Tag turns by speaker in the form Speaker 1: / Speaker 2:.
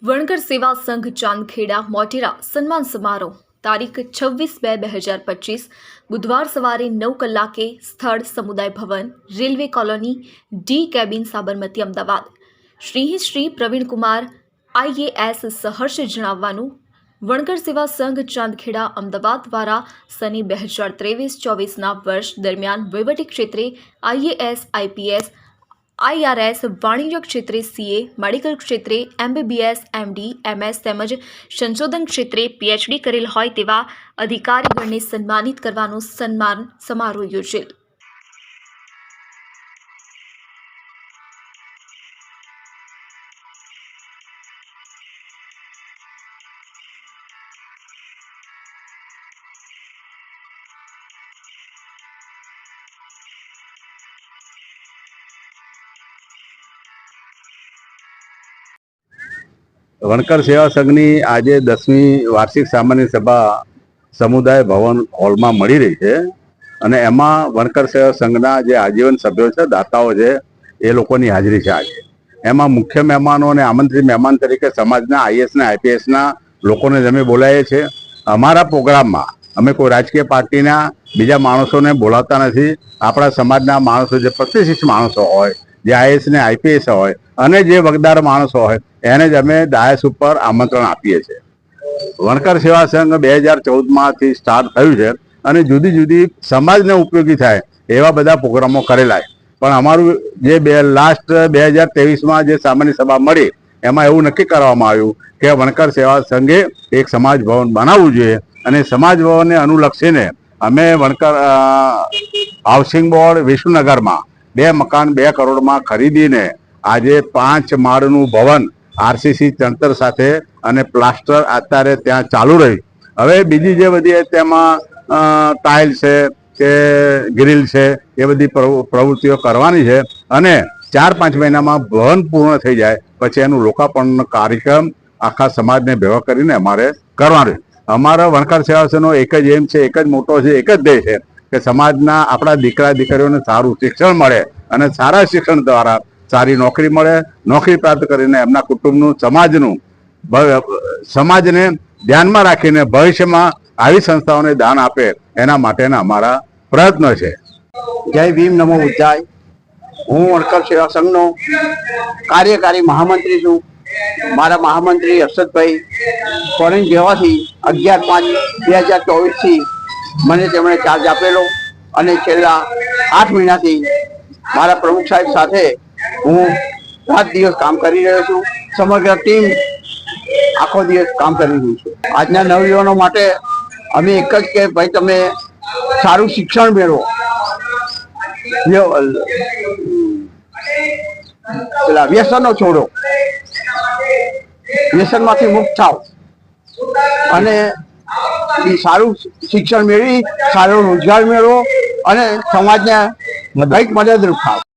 Speaker 1: વણકર સેવા સંઘ ચાંદખેડા મોટેરા સન્માન સમારોહ તારીખ 26/2/2025 બુધવાર સવારે 9 કલાકે સ્થળ સમુદાય ભવન railway colony D cabin Sabarmati Ahmedabad. Shri Pravinkumar IAS સહર્ષ જણાવવાનું વણકર સેવા સંઘ ચાંદખેડા અમદાવાદ દ્વારા સની 2023-24ના વર્ષ દરમિયાન વહીવટી ક્ષેત્રે IAS IPS IRS વાણિજ્ય ક્ષેત્રે CA મેડિકલ ક્ષેત્રે MBBS MD MS તેમજ સંશોધન ક્ષેત્રે PhD કરેલ હોય તેવા અધિકારીગણને સન્માનિત કરવાનો સન્માન સમારોહ યોજેલ।
Speaker 2: વણકર સેવા સંઘની આજે 10મી વાર્ષિક સામાન્ય સભા સમુદાય ભવન હોલમાં મળી રહી છે અને એમાં વણકર સેવા સંઘના જે આજીવન સભ્યો છે, દાતાઓ છે, એ લોકોની હાજરી છે। આજે એમાં મુખ્ય મહેમાનો અને આમંત્રિત મહેમાન તરીકે સમાજના IAS અને IPS ના લોકોને અમે બોલાવીએ છીએ। અમારા પ્રોગ્રામમાં અમે કોઈ રાજકીય પાર્ટીના બીજા માણસોને બોલાવતા નથી। આપણા સમાજના માણસો, જે પ્રતિષ્ઠિત માણસો હોય, જે IAS અને IPS હોય અને જે વગદાર માણસો હોય એને જ અમે ડાયસ ઉપર આમંત્રણ આપીએ છીએ। વણકર સેવા સંઘ 2014માંથી સ્ટાર્ટ થયું છે અને જુદી જુદી સમાજને ઉપયોગી થાય એવા બધા પ્રોગ્રામો કરેલા છે। પણ અમારું જે લાસ્ટ 2023માં જે સામાન્ય સભા મળી એમાં એવું નક્કી કરવામાં આવ્યું કે વણકર સેવા સંઘે એક સમાજ ભવન બનાવવું જોઈએ અને સમાજ ભવનને અનુલક્ષીને અમે વણકર હાઉસિંગ બોર્ડ વિષ્ણુનગરમાં 2 મકાન 2 કરોડમાં ખરીદીને આજે 5 માળનું ભવન RCC ચણતર સાથે અને પ્લાસ્ટર અત્યારે ત્યાં ચાલુ રહ્યું। હવે બીજી જે બધી તેમાં ટાઇલ છે કે ગ્રીલ છે એ બધી પ્રવૃત્તિઓ કરવાની છે અને 4-5 મહિનામાં ભવન પૂર્ણ થઈ જાય પછી એનું લોકાર્પણનો કાર્યક્રમ આખા સમાજને ભેગો કરીને અમારે કરવાનો છે। અમારા વણકર સેવા સંઘનો એક જ એમ છે, એક જ મોટો છે, એક જ ધ્યેય છે કે સમાજના આપણા દીકરા દીકરીઓને સારું શિક્ષણ મળે અને સારા શિક્ષણ દ્વારા સારી નોકરી મળે, નોકરી પ્રાપ્ત કરીને એમના કુટુંબનું, સમાજને ધ્યાનમાં રાખીને ભવિષ્યમાં આવી સંસ્થાઓને દાન આપે એના માટેના અમારા પ્રયત્નો છે।
Speaker 3: જય ભીમ, નમો બુદ્ધાય। હું વણકર સેવા સંઘનો કાર્યકારી મહામંત્રી છું। મારા મહામંત્રી હર્ષદભાઈ ફોરેન જવાથી 11/5/2024થી મને તેમણે ચાર્જ આપેલો અને છેલ્લા 8 મહિનાથી મારા પ્રમુખ સાહેબ સાથે હું રાત દિવસ કામ કરી રહ્યો છું। સમગ્ર ટીમ આખો દિવસ કામ કરી રહી છે। આજના નવયુવાનો માટે અમે એક જ કે ભાઈ તમે સારું શિક્ષણ મેળવો, પેલા વ્યસનો છોડો, વ્યસનમાંથી મુક્ત થાવ અને સારું શિક્ષણ મેળવી સારો રોજગાર મેળવો અને સમાજને કંઈક મદદરૂપ થાવ।